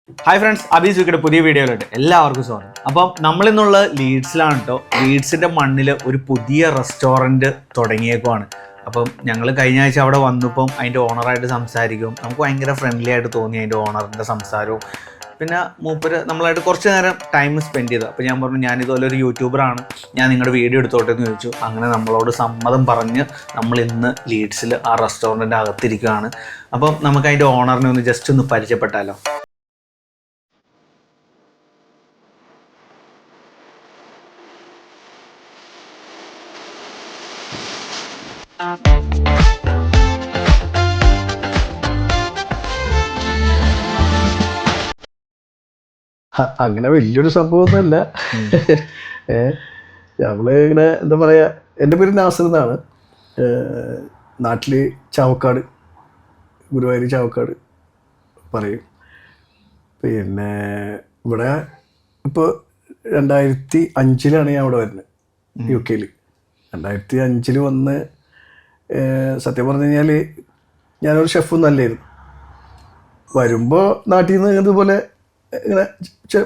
Hi friends, അബീസ് യുക്കെയുടെ പുതിയ വീഡിയോയിലോട്ട് എല്ലാവർക്കും സ്വാഗതം. അപ്പം നമ്മളിന്നുള്ള ലീഡ്സിലാണ് കേട്ടോ. ലീഡ്സിൻ്റെ മണ്ണിൽ ഒരു പുതിയ റെസ്റ്റോറൻറ്റ് തുടങ്ങിയേക്കുവാണ്. അപ്പം ഞങ്ങൾ കഴിഞ്ഞ ആഴ്ച അവിടെ വന്നപ്പം അതിൻ്റെ ഓണറായിട്ട് സംസാരിക്കും. നമുക്ക് ഭയങ്കര ഫ്രണ്ട്ലി ആയിട്ട് തോന്നി അതിൻ്റെ ഓണറിൻ്റെ സംസാരവും. പിന്നെ മൂപ്പര് നമ്മളായിട്ട് കുറച്ച് നേരം ടൈം സ്പെൻഡ് ചെയ്തു. അപ്പോൾ ഞാൻ പറഞ്ഞു, ഞാനിതുപോലെ ഒരു യൂട്യൂബറാണ്, ഞാൻ നിങ്ങളുടെ വീഡിയോ എടുത്തോട്ടെ എന്ന് ചോദിച്ചു. അങ്ങനെ നമ്മളോട് സമ്മതം പറഞ്ഞ് നമ്മൾ ഇന്ന് ലീഡ്സിൽ ആ റെസ്റ്റോറൻറ്റിൻ്റെ അകത്തിരിക്കുകയാണ്. അപ്പം നമുക്ക് അതിൻ്റെ ഓണറിനെ ഒന്ന് ജസ്റ്റ് ഒന്ന് പരിചയപ്പെട്ടാലോ. അങ്ങനെ വലിയൊരു സംഭവമൊന്നുമല്ല. നമ്മള് ഇങ്ങനെ എന്താ പറയാ, എൻ്റെ പേര് നാസർ എന്നാണ്. നാട്ടില് ചാവക്കാട്, ഗുരുവായൂർ ചാവക്കാട് പറയും. പിന്നെ ഇവിടെ ഇപ്പോൾ 2005 ഞാൻ ഇവിടെ വരുന്നത്, UK. 2005 വന്ന് സത്യം പറഞ്ഞു കഴിഞ്ഞാൽ ഞാനൊരു ഷെഫൊന്നും അല്ലായിരുന്നു. വരുമ്പോൾ നാട്ടിൽ നിന്ന് ഇതുപോലെ ഇങ്ങനെ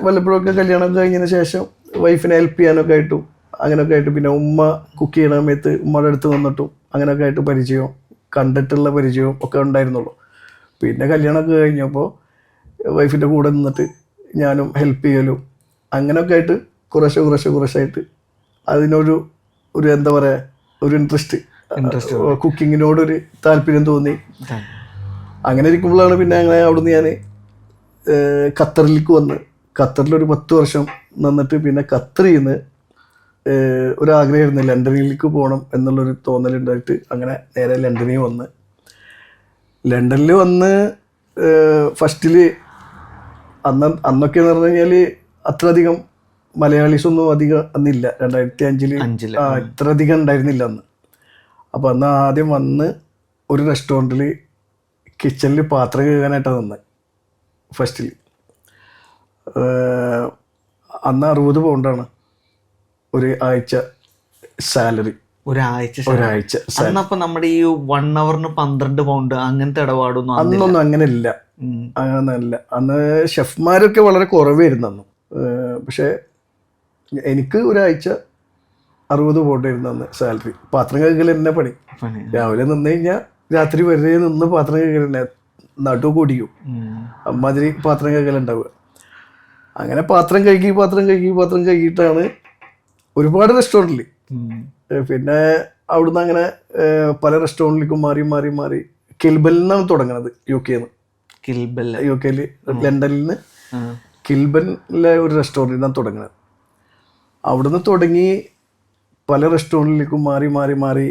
വല്ലപ്പോഴൊക്കെ കല്യാണം കഴിഞ്ഞതിന് ശേഷം വൈഫിനെ ഹെൽപ്പ് ചെയ്യാനൊക്കെ ആയിട്ടും അങ്ങനെയൊക്കെ ആയിട്ട്, പിന്നെ ഉമ്മ കുക്ക് ചെയ്യണ സമയത്ത് ഉമ്മയുടെ അടുത്ത് വന്നിട്ടും അങ്ങനെയൊക്കെ ആയിട്ട് പരിചയവും കണ്ടിട്ടുള്ള പരിചയവും ഒക്കെ ഉണ്ടായിരുന്നുള്ളൂ. പിന്നെ കല്യാണമൊക്കെ കഴിഞ്ഞപ്പോൾ വൈഫിൻ്റെ കൂടെ നിന്നിട്ട് ഞാനും ഹെൽപ്പ് ചെയ്യലും അങ്ങനെയൊക്കെ ആയിട്ട് കുറേശ്ശായിട്ട് അതിനൊരു എന്താ പറയുക, ഒരു ഇൻട്രസ്റ്റ് കുക്കിങ്ങിനോടൊരു താല്പര്യം തോന്നി. അങ്ങനെ ഇരിക്കുമ്പോഴാണ് പിന്നെ അങ്ങനെ അവിടുന്ന് ഞാൻ ഖത്തറിലേക്ക് വന്ന് ഖത്തറിലൊരു 10 വർഷം നിന്നിട്ട് പിന്നെ ഖത്തറിൽ നിന്ന് ഒരാഗ്രഹമായിരുന്നു ലണ്ടനിലേക്ക് പോകണം എന്നുള്ളൊരു തോന്നലുണ്ടായിട്ട് അങ്ങനെ നേരെ ലണ്ടനിൽ വന്ന് ലണ്ടനിൽ വന്ന് ഫസ്റ്റിൽ അന്നൊക്കെ എന്ന് പറഞ്ഞു കഴിഞ്ഞാൽ അത്രയധികം മലയാളീസൊന്നും അധികം അന്നില്ല. 2005 ഇത്ര അധികം ഉണ്ടായിരുന്നില്ല അന്ന്. അപ്പോൾ അന്ന് ആദ്യം വന്ന് ഒരു റെസ്റ്റോറൻറ്റിൽ കിച്ചണിൽ പാത്രം കഴുകാനായിട്ടാണ് നിന്ന് ഫസ്റ്റിൽ. അന്ന് 60 പൗണ്ടാണ് ഒരു ആഴ്ച സാലറി. ഒരാഴ്ച അന്നപ്പം നമ്മുടെ ഈ 1 ഹവറിന് 12 പൗണ്ട് അങ്ങനത്തെ ഇടപാടൊന്നും അന്നൊന്നും അങ്ങനെ ഇല്ല. അങ്ങനൊന്നല്ല. അന്ന് ഷെഫ്മാരൊക്കെ വളരെ കുറവായിരുന്നു അന്ന്. പക്ഷേ എനിക്ക് ഒരാഴ്ച 60 പൗണ്ടായിരുന്നു അന്ന് സാലറി. പാത്രം കഴുകൽ തന്നെ പണി. രാവിലെ നിന്ന് കഴിഞ്ഞാൽ രാത്രി വരെ നിന്ന് പാത്രം കഴുകൽ തന്നെ, നടു കുടിക്കും അമ്മാതിരി പാത്രം കഴുകലുണ്ടാവുക. അങ്ങനെ പാത്രം കഴുകിയിട്ടാണ് ഒരുപാട് റെസ്റ്റോറൻറ്റിൽ. പിന്നെ അവിടുന്ന് അങ്ങനെ പല റെസ്റ്റോറൻറ്റിലേക്കും മാറി കിൽബലിൽ നിന്നാണ് തുടങ്ങുന്നത്. UK ലണ്ടനിൽ നിന്ന് കിൽബലിലെ ഒരു റെസ്റ്റോറൻറ്റിൽ നിന്നാണ് തുടങ്ങുന്നത്. അവിടുന്ന് തുടങ്ങി പല റെസ്റ്റോറൻറ്റിലേക്കും മാറി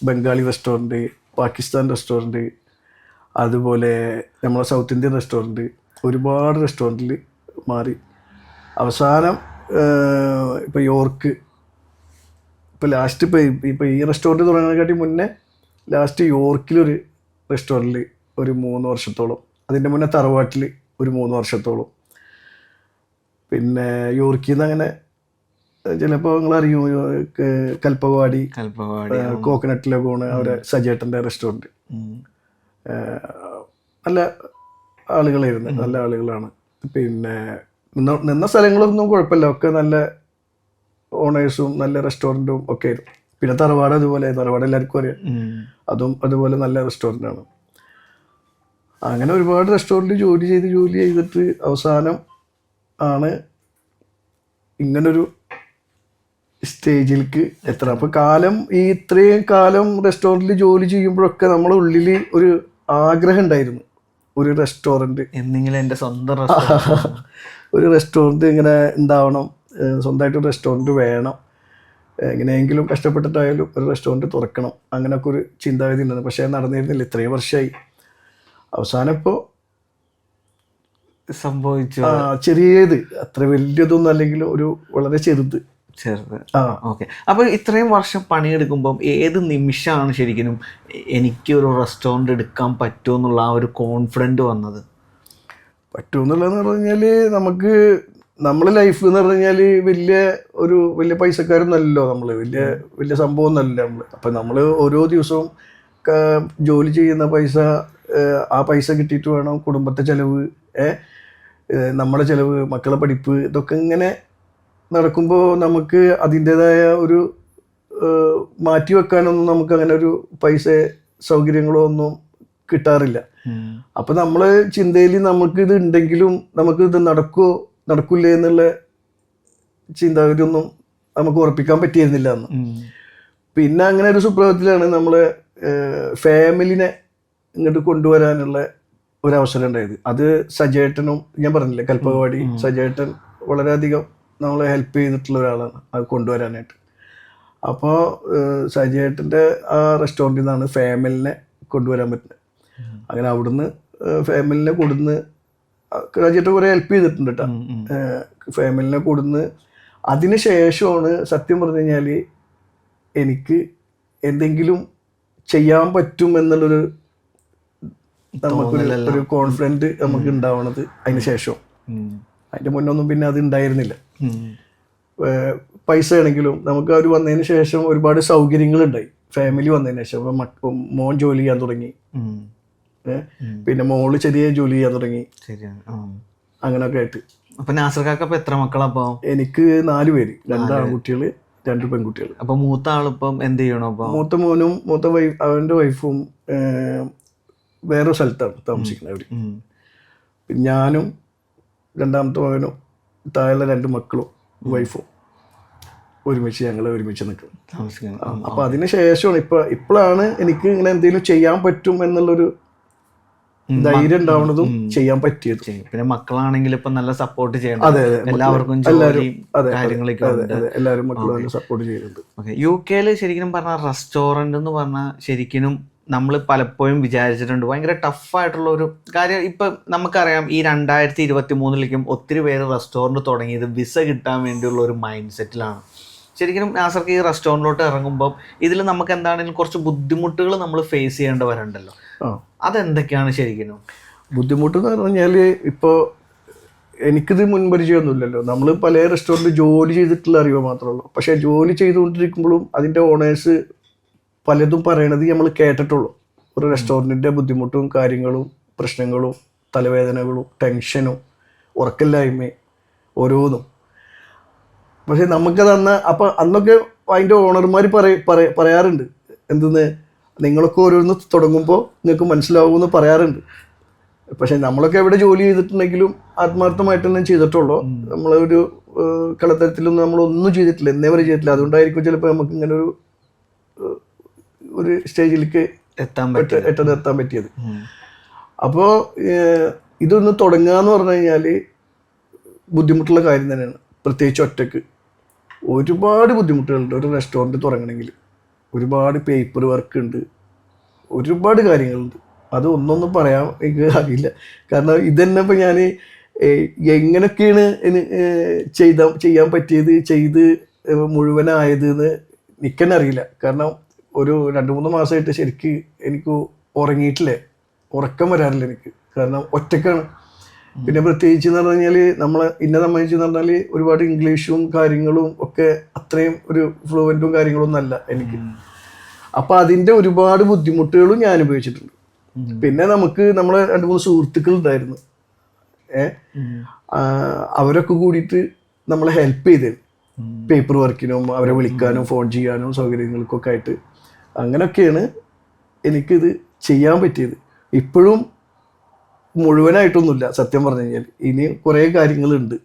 ബംഗാളി റെസ്റ്റോറൻറ്റ്, പാകിസ്ഥാൻ റെസ്റ്റോറൻറ്റ്, അതുപോലെ നമ്മളെ സൗത്ത് ഇന്ത്യൻ റെസ്റ്റോറൻറ്റ്, ഒരുപാട് റെസ്റ്റോറൻറ്റിൽ മാറി. അവസാനം ഇപ്പോൾ യോർക്ക്, ഇപ്പോൾ ലാസ്റ്റ് ഇപ്പോൾ ഈ റെസ്റ്റോറൻറ്റ് തുടങ്ങുന്നതിനെക്കാട്ടി മുന്നേ ലാസ്റ്റ് യോർക്കിലൊരു റെസ്റ്റോറൻറ്റിൽ ഒരു 3 വർഷത്തോളം, അതിൻ്റെ മുന്നേ തറവാട്ടിൽ ഒരു 3 വർഷത്തോളം, പിന്നെ യോർക്കിൽ നിന്ന് അങ്ങനെ ചിലപ്പോൾ നിങ്ങളറിയും കൽപ്പവാടി കോക്കനട്ട് ലഗൂണ്, അവരെ സജേട്ടൻ്റെ റെസ്റ്റോറൻറ്റ്. നല്ല ആളുകളായിരുന്നു, നല്ല ആളുകളാണ്. പിന്നെ നിന്ന സ്ഥലങ്ങളൊന്നും കുഴപ്പമില്ല, ഒക്കെ നല്ല ഓണേഴ്സും നല്ല റെസ്റ്റോറൻറ്റും ഒക്കെ ആയിരുന്നു. പിന്നെ തറവാട് എല്ലാവർക്കും അറിയാം, അതുപോലെ നല്ല റെസ്റ്റോറൻ്റാണ്. അങ്ങനെ ഒരുപാട് റെസ്റ്റോറൻറ്റ് ജോലി ചെയ്തിട്ട് അവസാനം ആണ് ഇങ്ങനൊരു സ്റ്റേജിലേക്ക് എത്തണം. അപ്പോൾ ഇത്രയും കാലം റെസ്റ്റോറൻറ്റിൽ ജോലി ചെയ്യുമ്പോഴൊക്കെ നമ്മുടെ ഉള്ളിൽ ഒരു ആഗ്രഹം ഉണ്ടായിരുന്നു, ഒരു റെസ്റ്റോറൻറ്റ് എന്തെങ്കിലും എൻ്റെ സ്വന്തം ഒരു റെസ്റ്റോറൻറ്റ് ഇങ്ങനെ ഉണ്ടാവണം, സ്വന്തമായിട്ടൊരു റെസ്റ്റോറൻറ്റ് വേണം, എങ്ങനെയെങ്കിലും കഷ്ടപ്പെട്ടിട്ടായാലും ഒരു റെസ്റ്റോറൻറ്റ് തുറക്കണം, അങ്ങനെയൊക്കെ ഒരു ചിന്താഗതി ഉണ്ടായിരുന്നു. പക്ഷേ നടന്നിരുന്നില്ല. ഇത്രയും വർഷമായി. അവസാനം ഇപ്പോൾ സംഭവിച്ചു. ചെറിയത്, അത്ര വലിയതൊന്നും അല്ലെങ്കിൽ ഒരു വളരെ ചെറുത്. ഓക്കെ. അപ്പോൾ ഇത്രയും വർഷം പണിയെടുക്കുമ്പം ഏത് നിമിഷമാണ് ശരിക്കും എനിക്കൊരു റെസ്റ്റോറൻറ്റ് എടുക്കാൻ പറ്റുമെന്നുള്ള ആ ഒരു കോൺഫിഡൻറ്റ് വന്നത്? പറ്റുമെന്നുള്ളതെന്ന് പറഞ്ഞു കഴിഞ്ഞാൽ നമ്മളെ ലൈഫ് എന്ന് പറഞ്ഞു കഴിഞ്ഞാൽ വലിയ പൈസക്കാരൊന്നുമല്ലല്ലോ, നമ്മൾ വലിയ സംഭവമൊന്നുമല്ല നമ്മൾ. അപ്പം നമ്മൾ ഓരോ ദിവസവും ജോലി ചെയ്യുന്ന പൈസ, ആ പൈസ കിട്ടിയിട്ട് വേണം കുടുംബത്തെ ചിലവ്, നമ്മുടെ ചിലവ്, മക്കളെ പഠിപ്പ്, ഇതൊക്കെ ഇങ്ങനെ നടക്കുമ്പോൾ നമുക്ക് അതിൻ്റെതായ ഒരു മാറ്റി വെക്കാനൊന്നും നമുക്ക് അങ്ങനെ ഒരു പൈസ സൗകര്യങ്ങളോ ഒന്നും കിട്ടാറില്ല. അപ്പൊ നമ്മള് ചിന്തയിൽ നമുക്ക് ഇത് ഉണ്ടെങ്കിലും നമുക്ക് ഇത് നടക്കൂലേ എന്നുള്ള ചിന്താഗതി ഒന്നും നമുക്ക് ഉറപ്പിക്കാൻ പറ്റിയിരുന്നില്ല അന്ന്. പിന്നെ അങ്ങനെ ഒരു സുപ്രഭാതത്തിലാണ് നമ്മള് ഫാമിലിനെ ഇങ്ങോട്ട് കൊണ്ടുവരാനുള്ള ഒരവസരം ഉണ്ടായത്. അത് സജേട്ടനും, ഞാൻ പറഞ്ഞില്ലേ കൽപ്പകവാടി സജേട്ടൻ വളരെയധികം നമ്മളെ ഹെൽപ്പ് ചെയ്തിട്ടുള്ള ഒരാളാണ് അത് കൊണ്ടുവരാനായിട്ട്. അപ്പോൾ സജേട്ടൻ്റെ ആ റെസ്റ്റോറൻറ്റിൽ നിന്നാണ് ഫാമിലിനെ കൊണ്ടുവരാൻ പറ്റുന്നത്. അങ്ങനെ അവിടുന്ന് ഫാമിലിനെ കൊടുന്ന് സജേട്ടൻ കുറേ ഹെൽപ്പ് ചെയ്തിട്ടുണ്ട് കേട്ടോ. ഫാമിലിനെ കൊടുന്ന് അതിന് ശേഷമാണ് സത്യം പറഞ്ഞു കഴിഞ്ഞാൽ എനിക്ക് എന്തെങ്കിലും ചെയ്യാൻ പറ്റും എന്നുള്ളൊരു നമുക്കൊരു കോൺഫിഡൻറ്റ് നമുക്ക് ഉണ്ടാവണത് അതിന് ശേഷം. അതിൻ്റെ മുന്നൊന്നും പിന്നെ അത് ഉണ്ടായിരുന്നില്ല. പൈസ ആണെങ്കിലും നമുക്ക് അവർ വന്നതിന് ശേഷം ഒരുപാട് സൗകര്യങ്ങളുണ്ടായി. ഫാമിലി വന്നതിന് ശേഷം മോൻ ജോലി ചെയ്യാൻ തുടങ്ങി, പിന്നെ മോള് ചെറിയ ജോലി ചെയ്യാൻ തുടങ്ങി, അങ്ങനെയൊക്കെ ആയിട്ട്. അപ്പൊ നാസർക്കാക്ക് എത്ര മക്കളാ? എനിക്ക് 4 പേര്, 2 ആൺകുട്ടികള് 2 പെൺകുട്ടികൾ. അപ്പൊ മൂത്ത ആളിപ്പം എന്ത് ചെയ്യണോ? മൂത്ത മോനും അവന്റെ വൈഫും വേറെ സ്ഥലത്താണ് താമസിക്കുന്നത് അവര്. ഞാനും രണ്ടാമത്തെ മകനും താഴെ 2 മക്കളും വൈഫും ഞങ്ങൾ ഒരുമിച്ച് നിൽക്കും. അപ്പൊ അതിന് ശേഷമാണ് ഇപ്പോഴാണ് എനിക്ക് ഇങ്ങനെ എന്തെങ്കിലും ചെയ്യാൻ പറ്റും എന്നുള്ളൊരു ധൈര്യം ഉണ്ടാവുന്നതും ചെയ്യാൻ പറ്റിയത്. പിന്നെ മക്കളാണെങ്കിൽ ഇപ്പൊ നല്ല സപ്പോർട്ട് ചെയ്യണം. അതെ, എല്ലാവർക്കും എല്ലാവരും മക്കളും നല്ല സപ്പോർട്ട് ചെയ്യുന്നുണ്ട്. UK ശരിക്കും പറഞ്ഞാൽ റെസ്റ്റോറന്റ് എന്ന് പറഞ്ഞാൽ ശരിക്കും നമ്മൾ പലപ്പോഴും വിചാരിച്ചിട്ടുണ്ട് ഭയങ്കര ടഫായിട്ടുള്ള ഒരു കാര്യം. ഇപ്പം നമുക്കറിയാം ഈ 2023 ഒത്തിരി പേര് റെസ്റ്റോറൻറ്റ് തുടങ്ങിയത് വിസ കിട്ടാൻ വേണ്ടിയുള്ള ഒരു മൈൻഡ് സെറ്റിലാണ്. ശരിക്കും നാസർക്ക് ഈ റെസ്റ്റോറൻറ്റിലോട്ട് ഇറങ്ങുമ്പം ഇതിൽ നമുക്ക് എന്താണെങ്കിലും കുറച്ച് ബുദ്ധിമുട്ടുകൾ നമ്മൾ ഫേസ് ചെയ്യേണ്ടി വരണ്ടല്ലോ. അതെന്തൊക്കെയാണ് ശരിക്കും ബുദ്ധിമുട്ട് എന്ന് പറഞ്ഞാൽ? ഇപ്പോൾ എനിക്കിത് മുൻപരിചയമൊന്നുമില്ലല്ലോ. നമ്മൾ പല റെസ്റ്റോറൻറ്റ് ജോലി ചെയ്തിട്ടുള്ള അറിവ് മാത്രമേ ഉള്ളൂ. പക്ഷേ ജോലി ചെയ്തുകൊണ്ടിരിക്കുമ്പോഴും അതിൻ്റെ ഓണേഴ്സ് പലതും പറയണത് നമ്മൾ കേട്ടിട്ടുള്ളൂ. ഒരു റെസ്റ്റോറൻറ്റിൻ്റെ ബുദ്ധിമുട്ടും കാര്യങ്ങളും പ്രശ്നങ്ങളും തലവേദനകളും ടെൻഷനും ഉറക്കമില്ലായ്മയും ഓരോന്നും. പക്ഷെ നമുക്കത് അപ്പം അന്നൊക്കെ അതിൻ്റെ ഓണർമാർ പറയാറുണ്ട്, എന്തെന്ന്, നിങ്ങളൊക്കെ ഓരോന്ന് തുടങ്ങുമ്പോൾ നിങ്ങൾക്ക് മനസ്സിലാവുമെന്ന് പറയാറുണ്ട്. പക്ഷെ നമ്മളൊക്കെ എവിടെ ജോലി ചെയ്തിട്ടുണ്ടെങ്കിലും ആത്മാർത്ഥമായിട്ട് തന്നെ ചെയ്തിട്ടുള്ളൂ. നമ്മളൊരു കളത്തരത്തിലൊന്നും നമ്മളൊന്നും ചെയ്തിട്ടില്ല, എന്നേ വരെ ചെയ്തിട്ടില്ല. അതുകൊണ്ടായിരിക്കും ചിലപ്പോൾ നമുക്ക് ഇങ്ങനെ ഒരു സ്റ്റേജിലേക്ക് എത്താൻ പറ്റിയത്. അപ്പോൾ ഇതൊന്ന് തുടങ്ങുക എന്ന് പറഞ്ഞു കഴിഞ്ഞാൽ ബുദ്ധിമുട്ടുള്ള കാര്യം തന്നെയാണ്. പ്രത്യേകിച്ച് ഒറ്റക്ക് ഒരുപാട് ബുദ്ധിമുട്ടുകളുണ്ട്. ഒരു റെസ്റ്റോറൻറ്റ് തുടങ്ങണമെങ്കിൽ ഒരുപാട് പേപ്പർ വർക്ക് ഉണ്ട്, ഒരുപാട് കാര്യങ്ങളുണ്ട്. അത് ഒന്നൊന്നും പറയാൻ എനിക്ക് അറിയില്ല. കാരണം ഇതന്നെ ഇപ്പം ഞാൻ എങ്ങനെയൊക്കെയാണ് ചെയ്യാൻ പറ്റിയത്, ചെയ്ത് മുഴുവനായത് എന്ന് എനിക്കെന്നെ അറിയില്ല. കാരണം ഒരു 2-3 മാസമായിട്ട് ശരിക്ക് എനിക്ക് ഉറങ്ങിയിട്ടില്ല, ഉറക്കം വരാറില്ല എനിക്ക്. കാരണം ഒറ്റക്കാണ്. പിന്നെ പ്രത്യേകിച്ച് എന്ന് പറഞ്ഞു കഴിഞ്ഞാൽ എന്നെ സംബന്ധിച്ചെന്ന് പറഞ്ഞാൽ ഒരുപാട് ഇംഗ്ലീഷും കാര്യങ്ങളും ഒക്കെ അത്രയും ഒരു ഫ്ലുവൻറ്റും കാര്യങ്ങളൊന്നും അല്ല എനിക്ക്. അപ്പം അതിൻ്റെ ഒരുപാട് ബുദ്ധിമുട്ടുകളും ഞാൻ അനുഭവിച്ചിട്ടുണ്ട്. പിന്നെ നമ്മളെ 2-3 സുഹൃത്തുക്കൾ ഉണ്ടായിരുന്നു, അവരൊക്കെ കൂടിയിട്ട് നമ്മളെ ഹെൽപ്പ് ചെയ്തത് പേപ്പർ വർക്കിനും അവരെ വിളിക്കാനും ഫോൺ ചെയ്യാനും സൗകര്യങ്ങൾക്കൊക്കെ ആയിട്ട്. അങ്ങനെയൊക്കെയാണ് എനിക്കിത് ചെയ്യാൻ പറ്റിയത്. ഇപ്പോഴും മുഴുവനായിട്ടൊന്നുമില്ല സത്യം പറഞ്ഞു കഴിഞ്ഞാൽ, ഇനി കുറേ കാര്യങ്ങളുണ്ട്.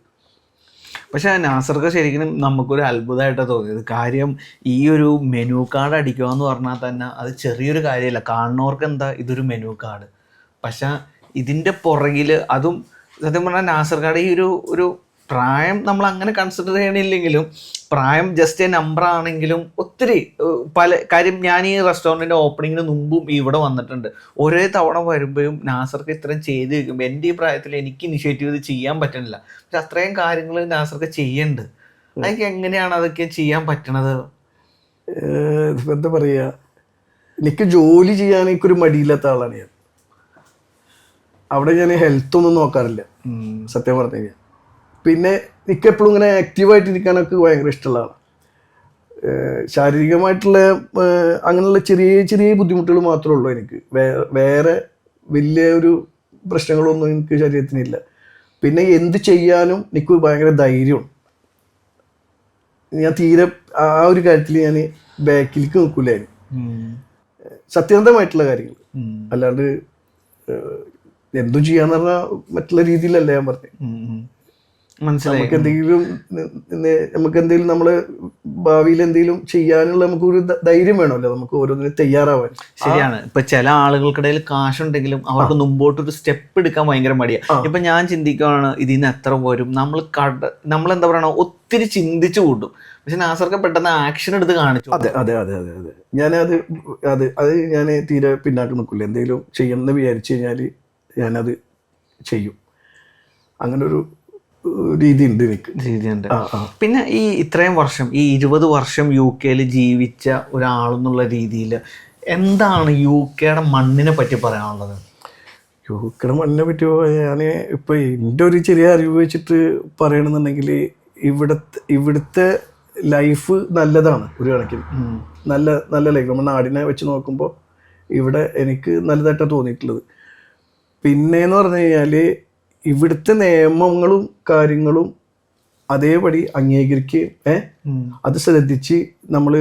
പക്ഷെ നാസർക്ക് ശരിക്കും നമുക്കൊരു അത്ഭുതമായിട്ടാണ് തോന്നിയത്. കാര്യം ഈ ഒരു മെനു കാർഡ് അടിക്കുക എന്ന് പറഞ്ഞാൽ തന്നെ അത് ചെറിയൊരു കാര്യമല്ല. കാണുന്നവർക്ക് എന്താ ഇതൊരു മെനു കാർഡ്, പക്ഷെ ഇതിൻ്റെ പുറകിൽ അതും സത്യം പറഞ്ഞാൽ നാസർക്കാട് ഈ ഒരു പ്രായം നമ്മൾ അങ്ങനെ കൺസിഡർ ചെയ്യണില്ലെങ്കിലും പ്രായം ജസ്റ്റ് എ നമ്പർ ആണെങ്കിലും ഒത്തിരി പല കാര്യം. ഞാൻ ഈ റെസ്റ്റോറൻറ്റിൻ്റെ ഓപ്പണിങ്ങിന് മുമ്പും ഇവിടെ വന്നിട്ടുണ്ട്. ഒരേ തവണ വരുമ്പോഴും നാസർക്ക് ഇത്രയും ചെയ്ത് വയ്ക്കുമ്പോൾ എൻ്റെ ഈ പ്രായത്തിൽ എനിക്ക് ഇനിഷ്യേറ്റീവ് ഇത് ചെയ്യാൻ പറ്റുന്നില്ല. പക്ഷെ അത്രയും കാര്യങ്ങൾ നാസർക്ക് ചെയ്യുന്നുണ്ട്. അതൊക്കെ എങ്ങനെയാണ് അതൊക്കെ ചെയ്യാൻ പറ്റണത്? എന്താ പറയുക, എനിക്ക് ജോലി ചെയ്യാൻ എനിക്കൊരു മടിയില്ലാത്ത ആളാണ് ഞാൻ. അവിടെ ഞാൻ ഹെൽത്തൊന്നും നോക്കാറില്ല സത്യം പറഞ്ഞു കഴിഞ്ഞാൽ. പിന്നെ എനിക്ക് എപ്പോഴും ഇങ്ങനെ ആക്റ്റീവായിട്ട് ഇരിക്കാനൊക്കെ ഭയങ്കര ഇഷ്ടമുള്ളതാണ്. ശാരീരികമായിട്ടുള്ള അങ്ങനെയുള്ള ചെറിയ ചെറിയ ബുദ്ധിമുട്ടുകൾ മാത്രമേ ഉള്ളൂ എനിക്ക്. വേറെ വലിയ ഒരു പ്രശ്നങ്ങളൊന്നും എനിക്ക് ശരീരത്തിനില്ല. പിന്നെ എന്ത് ചെയ്യാനും എനിക്ക് ഭയങ്കര ധൈര്യമാണ്. ഞാൻ തീരെ ആ ഒരു കാര്യത്തിൽ ഞാൻ ബാക്കിലേക്ക് നിൽക്കില്ലായിരുന്നു, സത്യസന്ധമായിട്ടുള്ള കാര്യങ്ങൾ. അല്ലാണ്ട് എന്തും ചെയ്യാന്ന് പറഞ്ഞാൽ മറ്റുള്ള രീതിയിലല്ല ഞാൻ പറഞ്ഞത്. നമുക്ക് എന്തെങ്കിലും നമ്മള് ഭാവിയിൽ എന്തെങ്കിലും ചെയ്യാനുള്ള നമുക്കൊരു ധൈര്യം വേണമല്ലോ, നമുക്ക് ഓരോന്നിനും തയ്യാറാവാൻ. ശരിയാണ്. ഇപ്പൊ ചില ആളുകൾക്കിടയിൽ കാശുണ്ടെങ്കിലും അവർക്ക് മുമ്പോട്ടൊരു സ്റ്റെപ്പ് എടുക്കാൻ ഭയങ്കര മടിയാണ്. ഇപ്പൊ ഞാൻ ചിന്തിക്കുകയാണ് ഇതിൽ നിന്ന് എത്ര വരും, നമ്മളെന്താ പറയണ ഒത്തിരി ചിന്തിച്ചു കൂട്ടും. പക്ഷെ നാസർക്ക് പെട്ടെന്ന് ആക്ഷൻ എടുത്ത് കാണിച്ചു. അതെ അതെ അതെ അതെ അതെ ഞാനത് അത് അത് ഞാൻ തീരെ പിന്നാട്ട് നിൽക്കില്ല. എന്തെങ്കിലും ചെയ്യണമെന്ന് വിചാരിച്ചു കഴിഞ്ഞാൽ ഞാനത് ചെയ്യും. അങ്ങനെ ഒരു രീതിയുണ്ട് എനിക്ക്. രീതിയുണ്ട്. പിന്നെ ഈ ഇത്രയും വർഷം, ഈ 20 വർഷം UK ജീവിച്ച ഒരാളെന്നുള്ള രീതിയിൽ എന്താണ് UK മണ്ണിനെ പറ്റി പറയാനുള്ളത്? UK മണ്ണിനെ പറ്റി ഞാൻ ഇപ്പം എൻ്റെ ഒരു ചെറിയ അറിവ് വെച്ചിട്ട് പറയണമെന്നുണ്ടെങ്കിൽ ഇവിടുത്തെ ലൈഫ് നല്ലതാണ് ഒരു കണക്കിന്. നല്ല നല്ല ലൈഫ് നമ്മുടെ നാടിനെ വെച്ച് നോക്കുമ്പോൾ ഇവിടെ എനിക്ക് നല്ലതായിട്ടാണ് തോന്നിയിട്ടുള്ളത്. പിന്നെയെന്ന് പറഞ്ഞു കഴിഞ്ഞാൽ ഇവിടുത്തെ നിയമങ്ങളും കാര്യങ്ങളും അതേപടി അംഗീകരിക്കുകയും അത് ശ്രദ്ധിച്ച് നമ്മൾ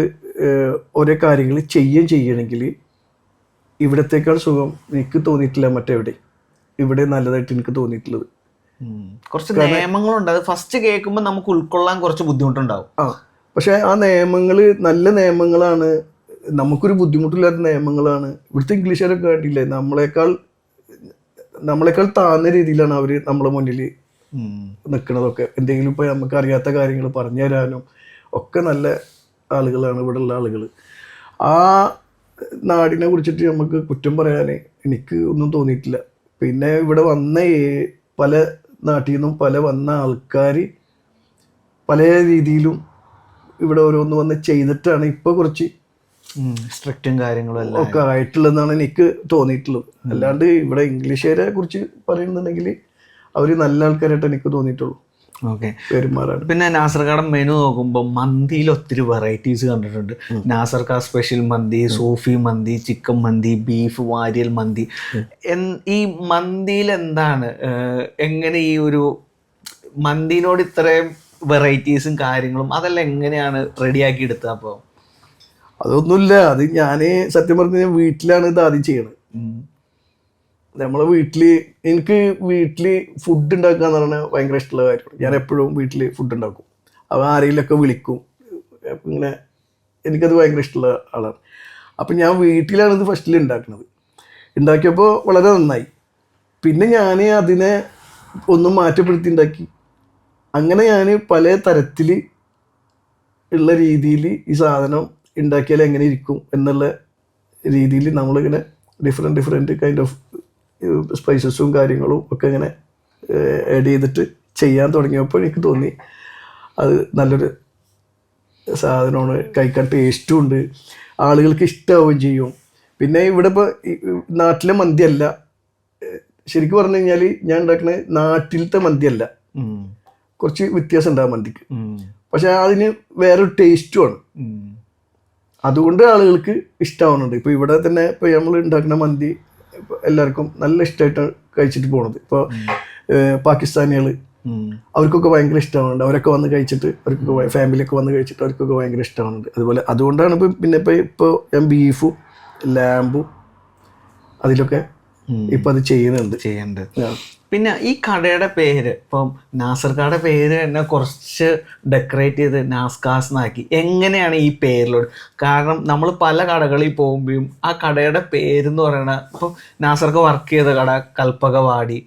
ഓരോ കാര്യങ്ങൾ ചെയ്യണമെങ്കിൽ ഇവിടത്തേക്കാൾ സുഖം എനിക്ക് തോന്നിയിട്ടില്ല മറ്റെവിടെ. ഇവിടെ നല്ലതായിട്ട് എനിക്ക് തോന്നിയിട്ടുള്ളത്. കുറച്ച് നിയമങ്ങളുണ്ട്, അത് ഫസ്റ്റ് കേൾക്കുമ്പോൾ നമുക്ക് ഉൾക്കൊള്ളാൻ കുറച്ച് ബുദ്ധിമുട്ടുണ്ടാവും. പക്ഷെ ആ നിയമങ്ങൾ നല്ല നിയമങ്ങളാണ്, നമുക്കൊരു ബുദ്ധിമുട്ടില്ലാത്ത നിയമങ്ങളാണ്. ഇവിടുത്തെ ഇംഗ്ലീഷുകാരൊക്കെ കണ്ടില്ലേ, നമ്മളെക്കാൾ താഴ്ന്ന രീതിയിലാണ് അവർ നമ്മളെ മുന്നിൽ നിൽക്കുന്നതൊക്കെ. എന്തെങ്കിലും ഇപ്പോൾ നമുക്ക് അറിയാത്ത കാര്യങ്ങൾ പറഞ്ഞു തരാനും ഒക്കെ നല്ല ആളുകളാണ് ഇവിടെ ഉള്ള ആളുകൾ. ആ നാടിനെ കുറിച്ചിട്ട് നമുക്ക് കുറ്റം പറയാൻ എനിക്ക് ഒന്നും തോന്നിയിട്ടില്ല. പിന്നെ ഇവിടെ വന്ന പല നാട്ടിൽ നിന്നും വന്ന ആൾക്കാർ പല രീതിയിലും ഇവിടെ ഓരോന്ന് വന്ന് ചെയ്തിട്ടാണ് ഇപ്പോൾ കുറച്ച് സ്ട്രിക്റ്റും കാര്യങ്ങളും ഒക്കെ ആയിട്ടുള്ളതെന്നാണ് എനിക്ക് തോന്നിയിട്ടുള്ളത്. അല്ലാണ്ട് ഇവിടെ ഇംഗ്ലീഷുകാരെ കുറിച്ച് പറയുന്നുണ്ടെങ്കിൽ അവർ നല്ല ആൾക്കാരായിട്ട് എനിക്ക് തോന്നിയിട്ടുള്ളൂ. ഓക്കെ, പെരുമാറാണ്. പിന്നെ നാസർക്കാടൻ മെനു നോക്കുമ്പോൾ മന്തിയിൽ ഒത്തിരി വെറൈറ്റീസ് കണ്ടിട്ടുണ്ട്. നാസർക്കാ സ്പെഷ്യൽ മന്തി, സൂഫി മന്തി, ചിക്കൻ മന്തി, ബീഫ് വാരിയൽ മന്തി. ഈ മന്തിയിൽ എന്താണ്, എങ്ങനെ ഈ ഒരു മന്തിനോട് ഇത്രയും വെറൈറ്റീസും കാര്യങ്ങളും അതെല്ലാം എങ്ങനെയാണ് റെഡിയാക്കി എടുത്തത്? അപ്പോൾ അതൊന്നുമില്ല, അത് ഞാൻ സത്യം പറഞ്ഞാൽ വീട്ടിലാണ് ഇത് ആദ്യം ചെയ്യണത്. നമ്മളെ എനിക്ക് വീട്ടിൽ ഫുഡ് ഉണ്ടാക്കുക എന്ന് പറഞ്ഞാൽ ഭയങ്കര ഇഷ്ടമുള്ള കാര്യമാണ്. ഞാൻ എപ്പോഴും വീട്ടിൽ ഫുഡ് ഉണ്ടാക്കും. അപ്പോൾ ആരെങ്കിലുമൊക്കെ വിളിക്കും, ഇങ്ങനെ എനിക്കത് ഭയങ്കര ഇഷ്ടമുള്ള ആളാണ്. അപ്പം ഞാൻ വീട്ടിലാണ് ഇത് ഫസ്റ്റിൽ ഉണ്ടാക്കിയപ്പോൾ വളരെ നന്നായി. പിന്നെ ഞാൻ അതിനെ ഒന്നും മാറ്റപ്പെടുത്തി ഉണ്ടാക്കി. അങ്ങനെ ഞാൻ പല തരത്തിൽ ഉള്ള രീതിയിൽ ഈ സാധനം ഉണ്ടാക്കിയാൽ എങ്ങനെ ഇരിക്കും എന്നുള്ള രീതിയിൽ നമ്മളിങ്ങനെ ഡിഫറെൻറ്റ് കൈൻഡ് ഓഫ് സ്പൈസസും കാര്യങ്ങളും ഒക്കെ ഇങ്ങനെ ആഡ് ചെയ്തിട്ട് ചെയ്യാൻ തുടങ്ങിയപ്പോൾ എനിക്ക് തോന്നി അത് നല്ലൊരു സാധനമാണ്, കഴിക്കാൻ ടേസ്റ്റും ഉണ്ട്, ആളുകൾക്ക് ഇഷ്ടമാവുകയും ചെയ്യും. പിന്നെ ഇവിടെ ഇപ്പോൾ നാട്ടിലെ മന്തിയല്ല, ശരിക്കും പറഞ്ഞു കഴിഞ്ഞാൽ ഞാൻ ഉണ്ടാക്കുന്നത് നാട്ടിലത്തെ മന്തിയല്ല, കുറച്ച് വ്യത്യാസം ഉണ്ട് ആ മന്തിക്ക്. പക്ഷെ അതിന് വേറൊരു ടേസ്റ്റുമാണ്, അതുകൊണ്ട് ആളുകൾക്ക് ഇഷ്ടമാവുന്നുണ്ട്. ഇപ്പോൾ ഇവിടെ തന്നെ ഇപ്പോൾ നമ്മൾ ഉണ്ടാക്കുന്ന മന്തി എല്ലാവർക്കും നല്ല ഇഷ്ടമായിട്ട് കഴിച്ചിട്ട് പോണത്. ഇപ്പോൾ പാകിസ്ഥാനികൾ അവർക്കൊക്കെ ഭയങ്കര ഇഷ്ടമാവുന്നുണ്ട്. അവരൊക്കെ വന്ന് കഴിച്ചിട്ട് അവർക്കൊക്കെ ഫാമിലിയൊക്കെ വന്ന് കഴിച്ചിട്ട് അവർക്കൊക്കെ ഭയങ്കര ഇഷ്ടമാവുന്നുണ്ട്. അതുപോലെ അതുകൊണ്ടാണ് ഇപ്പോൾ ഞാൻ ബീഫും ലാമ്പും അതിലൊക്കെ ഇപ്പം അത് ചെയ്യുന്നുണ്ട്. പിന്നെ ഈ കടയുടെ പേര്, ഇപ്പം നാസർക്കാരുടെ പേര് തന്നെ കുറച്ച് ഡെക്കറേറ്റ് ചെയ്ത് നാസ്കാസ് എന്നാക്കി. എങ്ങനെയാണ് ഈ പേരിലോട്? കാരണം നമ്മൾ പല കടകളിൽ പോകുമ്പോഴും ആ കടയുടെ പേരെന്ന് പറയണ, ഇപ്പം നാസർക്ക് വർക്ക് ചെയ്ത കട കൽപ്പകവാടി,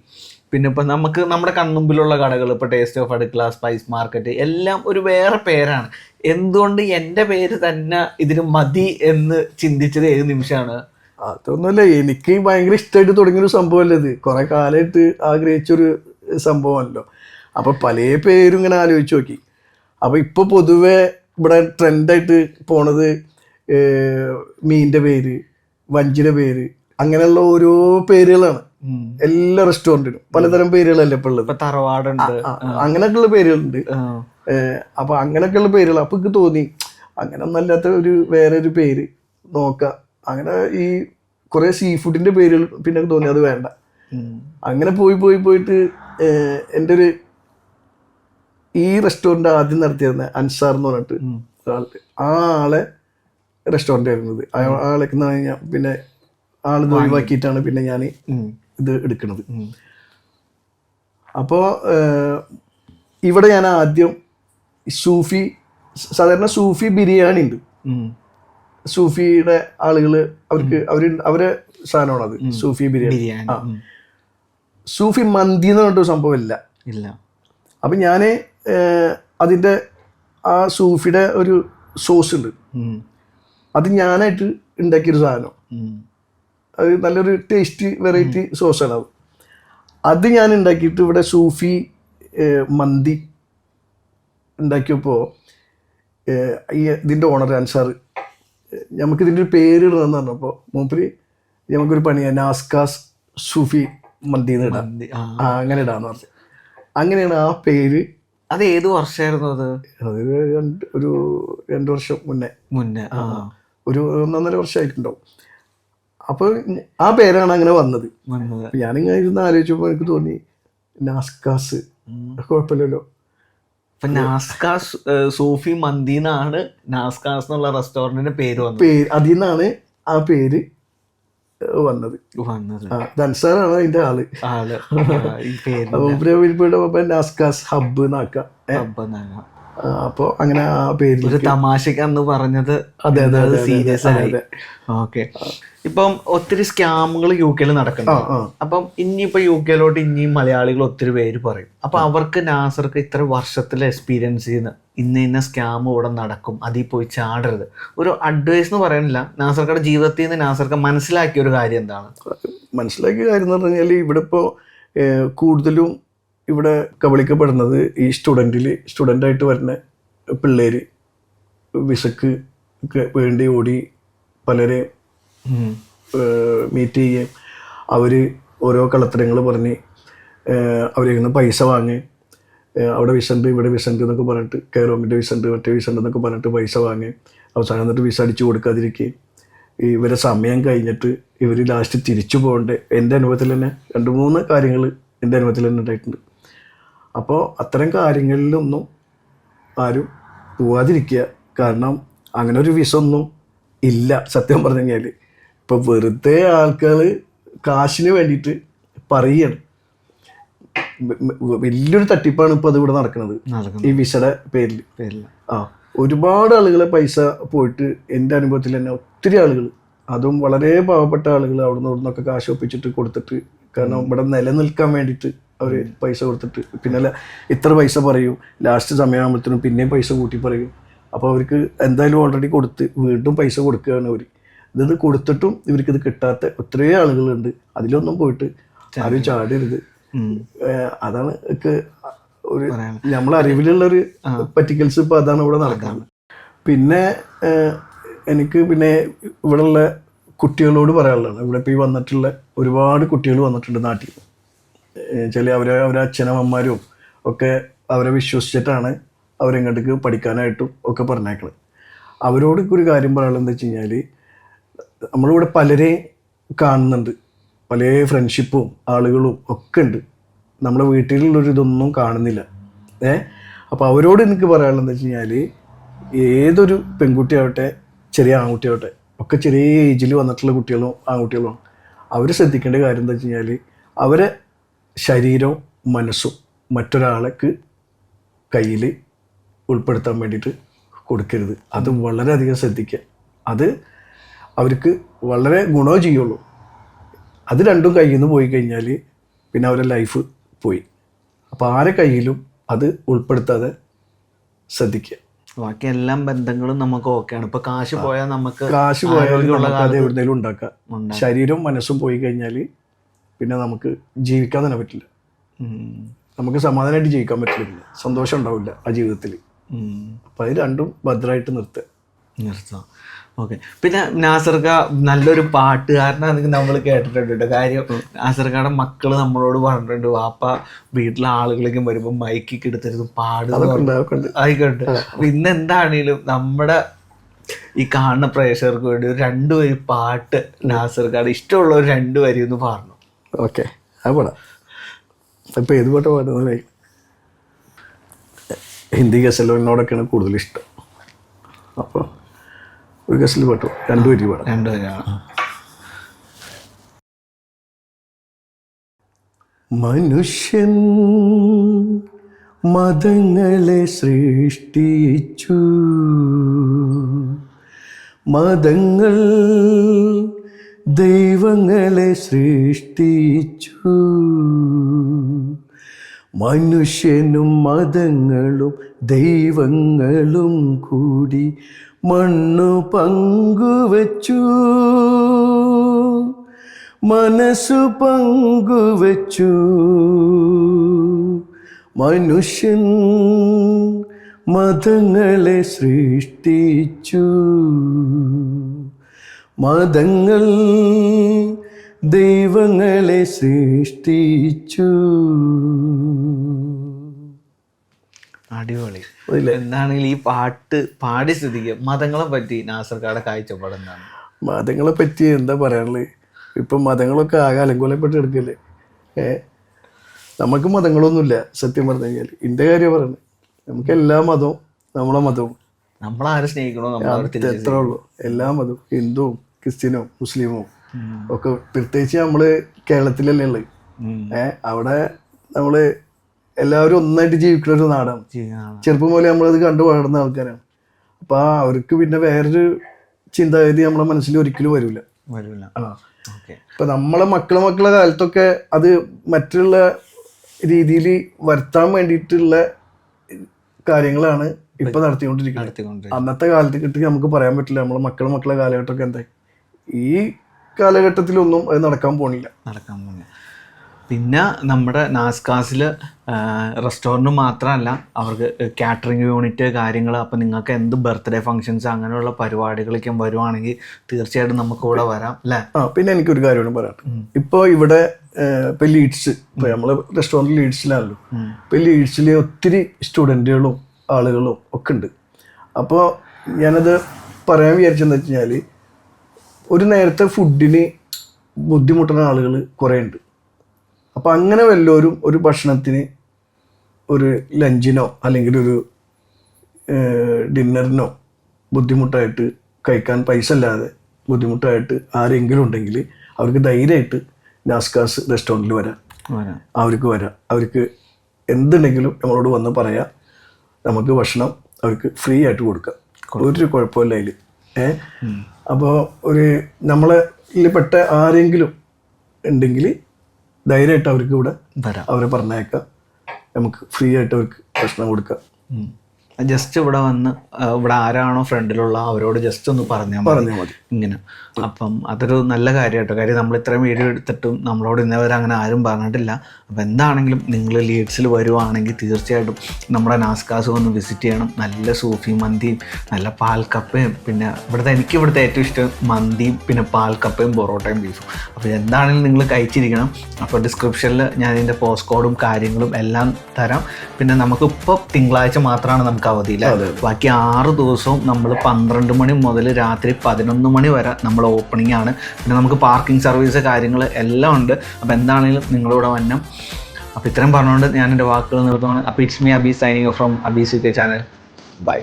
പിന്നെ ഇപ്പം നമുക്ക് നമ്മുടെ കൺമുമ്പിലുള്ള കടകൾ ഇപ്പോൾ ടേസ്റ്റ് ഓഫ് അടുക്കള, സ്പൈസ് മാർക്കറ്റ് എല്ലാം ഒരു വേറെ പേരാണ്. എന്തുകൊണ്ട് എൻ്റെ പേര് തന്നെ ഇതിന് മതി എന്ന് ചിന്തിച്ചത് ഏത് നിമിഷമാണ്? അതൊന്നുമല്ല, എനിക്ക് ഭയങ്കര ഇഷ്ടമായിട്ട് തുടങ്ങിയൊരു സംഭവമല്ലേ ഇത്. കുറെ കാലമായിട്ട് ആഗ്രഹിച്ചൊരു സംഭവമല്ലോ. അപ്പോൾ പല പേരും ഇങ്ങനെ ആലോചിച്ച് നോക്കി. അപ്പോൾ ഇപ്പോൾ പൊതുവെ ഇവിടെ ട്രെൻഡായിട്ട് പോണത് മീനിൻ്റെ പേര്, വഞ്ചിയുടെ പേര്, അങ്ങനെയുള്ള ഓരോ പേരുകളാണ്. എല്ലാ റെസ്റ്റോറൻറ്റിനും പലതരം പേരുകളല്ലേ ഇപ്പോൾ ഉള്ളത്. തറവാടുണ്ട്, അങ്ങനെയൊക്കെയുള്ള പേരുകളുണ്ട്. അപ്പോൾ അങ്ങനെയൊക്കെയുള്ള പേരുകൾ അപ്പോൾ എനിക്ക് തോന്നി അങ്ങനെ ഒന്നല്ലാത്ത വേറെ ഒരു പേര് നോക്കാം. അങ്ങനെ ഈ കുറേ സീ ഫുഡിൻ്റെ പേരുകൾ പിന്നെ തോന്നി അത് വേണ്ട. അങ്ങനെ പോയിട്ട് എൻ്റെ ഈ റെസ്റ്റോറൻറ്റ് ആദ്യം നടത്തിയിരുന്ന അൻസാർ എന്ന് പറഞ്ഞിട്ട് ആ ആളെ റെസ്റ്റോറൻ്റ് ആയിരുന്നത്. ആളേക്ക് ഞാൻ പിന്നെ ആളിന്ന് ഒഴിവാക്കിയിട്ടാണ് പിന്നെ ഞാൻ ഇത് എടുക്കുന്നത്. അപ്പോൾ ഇവിടെ ഞാൻ ആദ്യം സൂഫി, സാധാരണ സൂഫി ബിരിയാണി ഉണ്ട്, സൂഫിയുടെ ആളുകൾ അവരെ സാധനമാണത് സൂഫി ബിരിയാണി. ആ, സൂഫി മന്തി എന്ന് പറഞ്ഞിട്ടൊരു സംഭവം ഇല്ല. അപ്പം ഞാൻ അതിൻ്റെ ആ സൂഫിയുടെ ഒരു സോസ് ഉണ്ട്, അത് ഞാനായിട്ട് ഉണ്ടാക്കിയൊരു സാധനം. അത് നല്ലൊരു ടേസ്റ്റ് വെറൈറ്റി സോസാണ് അത് ഞാൻ ഉണ്ടാക്കിയിട്ട് ഇവിടെ സൂഫി മന്തി ഉണ്ടാക്കിയപ്പോൾ ഇതിൻ്റെ ഓണർ അൻസാർ നമുക്കിതിൻ്റെ ഒരു പേര് ഇടണമെന്ന് പറഞ്ഞപ്പോൾ മൂപ്പര് നമുക്കൊരു പണിയാണ് നാസ്കാസ് സൂഫി മന്തി എന്ന് ഇടാം, അങ്ങനെ ഇടാന്ന് പറഞ്ഞു. അങ്ങനെയാണ് ആ പേര്. അത് ഏത് വർഷമായിരുന്നു? അതൊരു 2 വർഷം മുന്നേ ഒരു 1.5 വർഷമായിട്ടുണ്ടാവും. അപ്പോൾ ആ പേരാണ് അങ്ങനെ വന്നത്. ഞാനിങ്ങനെ ഇരുന്ന് ആലോചിച്ചപ്പോൾ എനിക്ക് തോന്നി നാസ്കാസ് കുഴപ്പമില്ലല്ലോ. നാസ്കാസ് സൂഫി മന്തി എന്നാണ് നാസ്കാസ് എന്നുള്ള റെസ്റ്റോറന്റിന്റെ പേര് വന്നത്. അതിൽ നിന്നാണ് ആ പേര് വന്നത്. അൻസാറാണ് അതിന്റെ ആള്. നാസ്കാസ് ഹബ്ബ് എന്നാക്കാം. അപ്പൊ അങ്ങനെ ആ പേര് ഒരു തമാശക്ക് അന്ന് പറഞ്ഞത് സീരിയസ് ആയി. ഓക്കെ. ഇപ്പം ഒത്തിരി സ്കാമുകൾ UK നടക്കുന്നുണ്ട്. അപ്പം ഇനിയിപ്പോ UK ഇനിയും മലയാളികൾ ഒത്തിരി പേര് പറയും. അപ്പൊ അവർക്ക് നാസർക്ക് ഇത്ര വർഷത്തിലെ എക്സ്പീരിയൻസ് ചെയ്യുന്ന ഇന്ന സ്കാം ഇവിടെ നടക്കും, അതിൽ പോയി ചാടരുത്, ഒരു അഡ്വൈസ് എന്ന് പറയുന്നില്ല, നാസർക്കയുടെ ജീവിതത്തിൽ നിന്ന് നാസർക്ക് മനസ്സിലാക്കിയ ഒരു കാര്യം എന്താണ്? മനസ്സിലാക്കിയ കാര്യം എന്ന് പറഞ്ഞു കഴിഞ്ഞാൽ ഇവിടെ ഇപ്പോൾ കൂടുതലും ഇവിടെ കബളിക്കപ്പെടുന്നത് ഈ സ്റ്റുഡൻ്റായിട്ട് വരുന്ന പിള്ളേർ വിസക്ക് വേണ്ടി ഓടി പലരെ മീറ്റ് ചെയ്യുകയും അവർ ഓരോ കള്ളത്തരങ്ങൾ പറഞ്ഞ് അവരിൽ നിന്ന് പൈസ വാങ്ങി അവിടെ വിസണ്ട് ഇവിടെ വിസണ്ട് എന്നൊക്കെ പറഞ്ഞിട്ട് കെയറോമിൻ്റെ വിസണ്ട് മറ്റേ വിസണ്ട് എന്നൊക്കെ പറഞ്ഞിട്ട് പൈസ വാങ്ങി അവസാനം എന്നിട്ട് വിസ അടിച്ചു കൊടുക്കാതിരിക്കുകയും ഇവരെ സമയം കഴിഞ്ഞിട്ട് ഇവർ ലാസ്റ്റ് തിരിച്ചു പോകേണ്ട എൻ്റെ അനുഭവത്തിൽ തന്നെ 2-3 കാര്യങ്ങൾ എൻ്റെ അനുഭവത്തിൽ തന്നെ ഉണ്ടായിട്ടുണ്ട്. അപ്പോൾ അത്തരം കാര്യങ്ങളിലൊന്നും ആരും പോവാതിരിക്കുക. കാരണം അങ്ങനെ ഒരു വിസ ഒന്നും ഇല്ല സത്യം പറഞ്ഞു കഴിഞ്ഞാൽ. ഇപ്പോൾ വെറുതെ ആൾക്കാർ കാശിന് വേണ്ടിയിട്ട് പറയുകയാണ്. വലിയൊരു തട്ടിപ്പാണ് ഇപ്പോൾ അതിവിടെ നടക്കുന്നത് ഈ വിസയുടെ പേരിൽ. ഒരുപാട് ആളുകളെ പൈസ പോയിട്ട് എൻ്റെ അനുഭവത്തിൽ തന്നെ ഒത്തിരി ആളുകൾ, അതും വളരെ പാവപ്പെട്ട ആളുകൾ അവിടുന്ന് ഇവിടുന്നൊക്കെ കാശ് ഒപ്പിച്ചിട്ട് കൊടുത്തിട്ട്, കാരണം ഇവിടെ നിലനിൽക്കാൻ വേണ്ടിയിട്ട് അവർ പൈസ കൊടുത്തിട്ട് പിന്നെ ഇത്ര പൈസ പറയും, ലാസ്റ്റ് സമയമാകുമ്പോഴത്തേനും പിന്നെയും പൈസ കൂട്ടി പറയും. അപ്പോൾ അവർക്ക് എന്തായാലും ഓൾറെഡി കൊടുത്ത് വീണ്ടും പൈസ കൊടുക്കുകയാണ് അവർ. ഇത് കൊടുത്തിട്ടും ഇവർക്കിത് കിട്ടാത്ത ഒത്തിരി ആളുകളുണ്ട്. അതിലൊന്നും പോയിട്ട് ആരും ചാടരുത്. അതാണ് ഒരു നമ്മളെ അറിവിലുള്ളൊരു പറ്റിക്കൽസ് ഇപ്പോൾ അതാണ് ഇവിടെ നടക്കുന്നത്. പിന്നെ എനിക്ക് പിന്നെ ഇവിടെയുള്ള കുട്ടികളോട് പറയാനുള്ളതാണ്. ഇവിടെ ഇപ്പോൾ ഈ വന്നിട്ടുള്ള ഒരുപാട് കുട്ടികൾ വന്നിട്ടുണ്ട് നാട്ടിൽ. ചില അവരെ അച്ഛനമ്മമാരും ഒക്കെ അവരെ വിശ്വസിച്ചിട്ടാണ് അവരെങ്ങോട്ടേക്ക് പഠിക്കാനായിട്ടും ഒക്കെ പറഞ്ഞേക്കുന്നത്. അവരോടൊക്കെ ഒരു കാര്യം പറയാനുള്ളത് എന്താ വെച്ച് കഴിഞ്ഞാൽ, നമ്മളിവിടെ പലരെയും കാണുന്നുണ്ട്, പല ഫ്രണ്ട്ഷിപ്പും ആളുകളും ഒക്കെ ഉണ്ട്. നമ്മുടെ വീട്ടിലുള്ളൊരിതൊന്നും കാണുന്നില്ല. അപ്പോൾ അവരോട് എനിക്ക് പറയാനുള്ളത് എന്താ വെച്ച് കഴിഞ്ഞാൽ, ഏതൊരു പെൺകുട്ടിയാവട്ടെ ചെറിയ ആൺകുട്ടിയാവട്ടെ ഒക്കെ ചെറിയ ഏജിൽ വന്നിട്ടുള്ള കുട്ടികളും ആൺകുട്ടികളും അവർ ശ്രദ്ധിക്കേണ്ട കാര്യം എന്താ വെച്ച് കഴിഞ്ഞാൽ, അവരെ ശരീരവും മനസ്സും മറ്റൊരാൾക്ക് കയ്യിൽ ഉൾപ്പെടുത്താൻ വേണ്ടിയിട്ട് കൊടുക്കരുത്. അത് വളരെയധികം ശ്രദ്ധിക്കുക. അത് അവർക്ക് വളരെ ഗുണമേ ചെയ്യുള്ളൂ. അത് രണ്ടും കയ്യിൽ നിന്ന് പോയി കഴിഞ്ഞാൽ പിന്നെ അവരുടെ ലൈഫ് പോയി. അപ്പോൾ ആരെ കയ്യിലും അത് ഉൾപ്പെടുത്താതെ ശ്രദ്ധിക്കുക. ബാക്കി എല്ലാം ബന്ധങ്ങളും നമുക്ക് ഓക്കെയാണ്. ഇപ്പൊ കാശ് പോയാൽ നമുക്ക് അത് എവിടെയെങ്കിലും ഉണ്ടാക്കാം. ശരീരവും മനസ്സും പോയി കഴിഞ്ഞാൽ പിന്നെ നമുക്ക് ജീവിക്കാൻ തന്നെ പറ്റില്ല. നമുക്ക് സമാധാനമായിട്ട് ജീവിക്കാൻ പറ്റില്ല, സന്തോഷം ഉണ്ടാവില്ല ആ ജീവിതത്തിൽ. അപ്പം അത് രണ്ടും ഭദ്രമായിട്ട് നിർത്താം. ഓക്കെ. പിന്നെ നാസർക്ക നല്ലൊരു പാട്ടുകാരനാണെങ്കിൽ നമ്മൾ കേട്ടിട്ടുണ്ട്. കാര്യം നാസർക്കയുടെ മക്കള് നമ്മളോട് പറഞ്ഞിട്ടുണ്ട്, വാപ്പ വീട്ടിലെ ആളുകളേക്കും വരുമ്പോൾ മൈക്കൊക്കെ എടുത്തിരുന്നു പാടുക ആയിക്കോട്ടെ. അപ്പൊ ഇന്ന് എന്താണേലും നമ്മുടെ ഈ കാണുന്ന പ്രേക്ഷകർക്ക് വേണ്ടി ഒരു 2 വരി പാട്ട് നാസർക്കാട് ഇഷ്ടമുള്ള ഒരു 2 വരി ഒന്ന് പറഞ്ഞു. ഓക്കെ, അത് പാടാം. ഇപ്പം ഏത് പാട്ട് പാടുന്നത്? ഹിന്ദി ഗസലിനോടൊക്കെയാണ് കൂടുതൽ ഇഷ്ടം. അപ്പോൾ ഒരു ഗസൽ പാട്ടോ 2 വരി പാടാം. 2 വരിയാണ്. മനുഷ്യൻ മതങ്ങളെ സൃഷ്ടിച്ചു, മതങ്ങൾ ദൈവങ്ങളെ സൃഷ്ടിച്ചു. മനുഷ്യനും മതങ്ങളും ദൈവങ്ങളും കൂടി മണ്ണു പങ്കുവച്ചു, മനസ്സു പങ്കുവച്ചു. മനുഷ്യൻ മതങ്ങളെ സൃഷ്ടിച്ചു, മതങ്ങൾ ദൈവങ്ങളെ സൃഷ്ടിച്ചു. അടിപൊളി. എന്താണെങ്കിൽ ഈ പാട്ട് പാടി സ്ഥിതിക്ക് മതങ്ങളെ പറ്റി നാസർക്കാടെ കാഴ്ചപ്പാട് എന്താണ്? മതങ്ങളെ പറ്റി എന്താ പറയാനുള്ളത്? ഇപ്പം മതങ്ങളൊക്കെ ആകെ അലങ്കോലപ്പെട്ട് എടുക്കല്ലേ. നമുക്ക് മതങ്ങളൊന്നുമില്ല സത്യം പറഞ്ഞു കഴിഞ്ഞാൽ. എൻ്റെ കാര്യം പറയുന്നത്, നമുക്ക് എല്ലാ മതവും നമ്മളെ മതവും നമ്മളാരെ സ്നേഹിക്കണോ എത്ര ഉള്ളൂ. എല്ലാ മതവും, ഹിന്ദുവും ക്രിസ്ത്യനും മുസ്ലിമും ഒക്കെ. പ്രത്യേകിച്ച് നമ്മള് കേരളത്തിലല്ലേ ഉള്ളത്. അവിടെ നമ്മള് എല്ലാവരും ഒന്നായിട്ട് ജീവിക്കുന്ന ഒരു നാടാണ്. ചെറുപ്പം പോലെ നമ്മളത് കണ്ടു വളർന്ന ആൾക്കാരാണ്. അപ്പൊ അവർക്ക് പിന്നെ വേറൊരു ചിന്താഗതി നമ്മളെ മനസ്സിൽ ഒരിക്കലും വരില്ല. ഇപ്പൊ നമ്മളെ മക്കളെ കാലത്തൊക്കെ അത് മറ്റുള്ള രീതിയിൽ വരുത്താൻ വേണ്ടിയിട്ടുള്ള കാര്യങ്ങളാണ് ഇപ്പൊ നടത്തിക്കൊണ്ടിരിക്കുന്നത്. അന്നത്തെ കാലത്ത് നമുക്ക് പറയാൻ പറ്റില്ല നമ്മളെ മക്കളെ കാലഘട്ടമൊക്കെ എന്താ. ഈ കാലഘട്ടത്തിലൊന്നും അത് നടക്കാൻ പോണില്ല. പിന്നെ നമ്മുടെ നാസ്കാസിൽ റെസ്റ്റോറൻറ്റ് മാത്രമല്ല, അവർക്ക് കാറ്ററിംഗ് യൂണിറ്റ് കാര്യങ്ങൾ. അപ്പം നിങ്ങൾക്ക് എന്ത് ബർത്ത്ഡേ ഫങ്ഷൻസ് അങ്ങനെയുള്ള പരിപാടികളൊക്കെ വരുവാണെങ്കിൽ തീർച്ചയായിട്ടും നമുക്ക് ഇവിടെ വരാം അല്ലേ? പിന്നെ എനിക്കൊരു കാര്യമാണ് പറയാം. ഇപ്പോൾ ഇവിടെ ഇപ്പം ലീഡ്സ്, ഇപ്പം നമ്മൾ റെസ്റ്റോറൻറ്റ് ലീഡ്സിലാണല്ലോ. ഇപ്പം ലീഡ്സിൽ ഒത്തിരി സ്റ്റുഡൻറ്റുകളും ആളുകളും ഒക്കെ ഉണ്ട്. അപ്പോൾ ഞാനത് പറയാൻ വിചാരിച്ചെന്ന് വെച്ച് കഴിഞ്ഞാൽ, ഒരു നേരത്തെ ഫുഡിന് ബുദ്ധിമുട്ടുന്ന ആളുകൾ കുറേ ഉണ്ട്. അപ്പം അങ്ങനെ വല്ലവരും ഒരു ഭക്ഷണത്തിന്, ഒരു ലഞ്ചിനോ അല്ലെങ്കിൽ ഒരു ഡിന്നറിനോ ബുദ്ധിമുട്ടായിട്ട് കഴിക്കാൻ പൈസ ഇല്ലാതെ ബുദ്ധിമുട്ടായിട്ട് ആരെങ്കിലും ഉണ്ടെങ്കിൽ അവർക്ക് ധൈര്യമായിട്ട് നാസ്കാസ് റെസ്റ്റോറൻറ്റിൽ വരാം. അവർക്ക് എന്തുണ്ടെങ്കിലും നമ്മളോട് വന്ന് പറയാം. നമുക്ക് ഭക്ഷണം അവർക്ക് ഫ്രീ ആയിട്ട് കൊടുക്കാം. ഒരു കുഴപ്പമില്ല അതിൽ. അപ്പോൾ ഒരു നമ്മളെ പെട്ട ആരെങ്കിലും ഉണ്ടെങ്കിൽ ധൈര്യമായിട്ട് അവർക്ക് ഇവിടെ അവരെ പറഞ്ഞേക്കാം. നമുക്ക് ഫ്രീ ആയിട്ട് അവർക്ക് ഭക്ഷണം കൊടുക്കാം. ജസ്റ്റ് ഇവിടെ വന്ന് ഇവിടെ ആരാണോ ഫ്രണ്ടിലുള്ള അവരോട് ജസ്റ്റ് ഒന്ന് പറഞ്ഞാൽ മതി ഇങ്ങനെ. അപ്പം അതൊരു നല്ല കാര്യമായിട്ടോ. കാര്യം നമ്മൾ ഇത്രയും വീഡിയോ എടുത്തിട്ടും നമ്മളോട് ഇന്നേവരെ അങ്ങനെ ആരും പറഞ്ഞിട്ടില്ല. അപ്പം എന്താണെങ്കിലും നിങ്ങൾ ലീഡ്സിൽ വരുവാണെങ്കിൽ തീർച്ചയായിട്ടും നമ്മുടെ നാസ്കാസ് ഒന്ന് വിസിറ്റ് ചെയ്യണം. നല്ല സൂഫി മന്തിയും നല്ല പാൽക്കപ്പയും, പിന്നെ ഇവിടുത്തെ ഏറ്റവും ഇഷ്ടം മന്തിയും പിന്നെ പാൽക്കപ്പയും പൊറോട്ടയും ബീഫും. അപ്പോൾ എന്താണെങ്കിലും നിങ്ങൾ കഴിച്ചിരിക്കണം. അപ്പോൾ ഡിസ്ക്രിപ്ഷനിൽ ഞാൻ ഇതിൻ്റെ പോസ്റ്റ് കോഡും കാര്യങ്ങളും എല്ലാം തരാം. പിന്നെ നമുക്കിപ്പോൾ തിങ്കളാഴ്ച മാത്രമാണ് നമുക്ക് അവധിയില്ല. ബാക്കി 6 ദിവസവും നമ്മൾ 12 മണി മുതൽ രാത്രി 11 മണി വരെ നമ്മൾ ഓപ്പണിംഗ് ആണ്. പിന്നെ നമുക്ക് പാർക്കിംഗ് സർവീസ് കാര്യങ്ങൾ എല്ലാം ഉണ്ട്. അപ്പോൾ എന്താണെങ്കിലും നിങ്ങളിവിടെ വരണം. അപ്പോൾ ഇത്രയും പറഞ്ഞുകൊണ്ട് ഞാൻ എൻ്റെ വാക്കുകൾ നിർത്തുകയാണ്. അപ്പോൾ ഇറ്റ്സ് മീ അബീസ് സൈനിങ് ഫ്രം അബീസ് UK ചാനൽ. ബൈ.